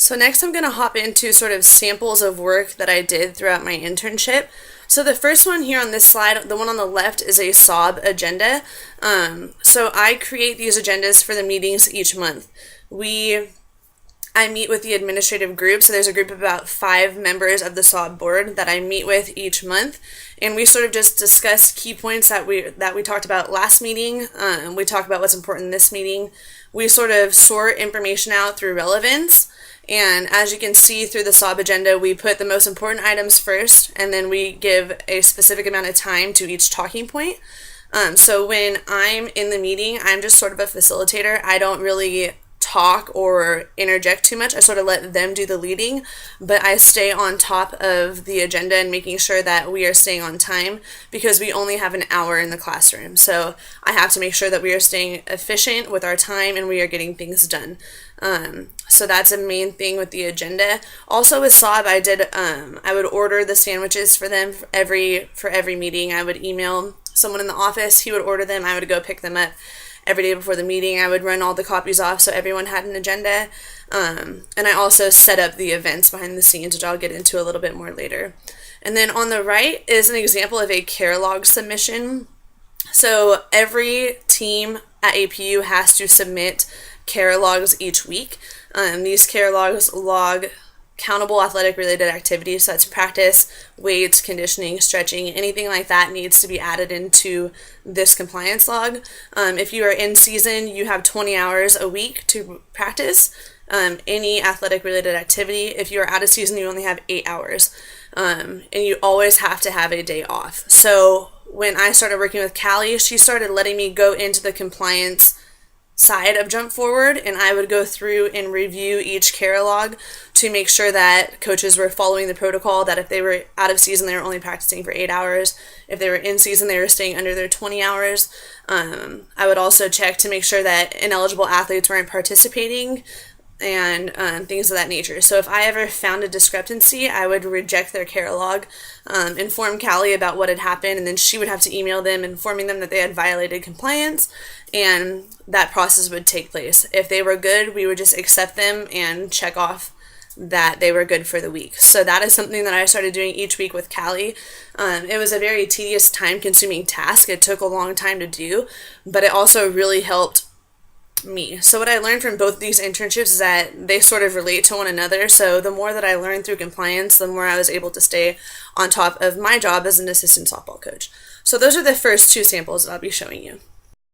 So next I'm going to hop into sort of samples of work that I did throughout my internship. So the first one here on this slide, the one on the left, is a SOB agenda. So I create these agendas for the meetings each month. I meet with the administrative group, so there's a group of about 5 members of the SOB board that I meet with each month, and we sort of just discuss key points that we talked about last meeting. We talk about what's important in this meeting. We sort of sort information out through relevance, and as you can see through the SOB agenda, we put the most important items first, and then we give a specific amount of time to each talking point. So when I'm in the meeting, I'm just sort of a facilitator. I don't really talk or interject too much. I sort of let them do the leading, but I stay on top of the agenda and making sure that we are staying on time because we only have an hour in the classroom. So I have to make sure that we are staying efficient with our time and we are getting things done. So that's a main thing with the agenda. Also with SOB, I would order the sandwiches for them for every meeting. I would email someone in the office, he would order them, I would go pick them up every day before the meeting. I would run all the copies off so everyone had an agenda. And I also set up the events behind the scenes, which I'll get into a little bit more later. And then on the right is an example of a care log submission. So every team at APU has to submit care logs each week. These care logs log countable athletic related activities, so that's practice, weights, conditioning, stretching, anything like that needs to be added into this compliance log. If you are in season, you have 20 hours a week to practice any athletic related activity. If you are out of season, you only have 8 hours, and you always have to have a day off. So when I started working with Callie, she started letting me go into the compliance side of Jump Forward, and I would go through and review each care log to make sure that coaches were following the protocol, that if they were out of season, they were only practicing for 8 hours. If they were in season, they were staying under their 20 hours. I would also check to make sure that ineligible athletes weren't participating and things of that nature. So if I ever found a discrepancy, I would reject their care log, inform Callie about what had happened, and then she would have to email them informing them that they had violated compliance, and that process would take place. If they were good, we would just accept them and check off that they were good for the week. So that is something that I started doing each week with Callie. It was a very tedious, time-consuming task. It took a long time to do, but it also really helped me. So what I learned from both these internships is that they sort of relate to one another. So the more that I learned through compliance, the more I was able to stay on top of my job as an assistant softball coach. So those are the first 2 samples that I'll be showing you.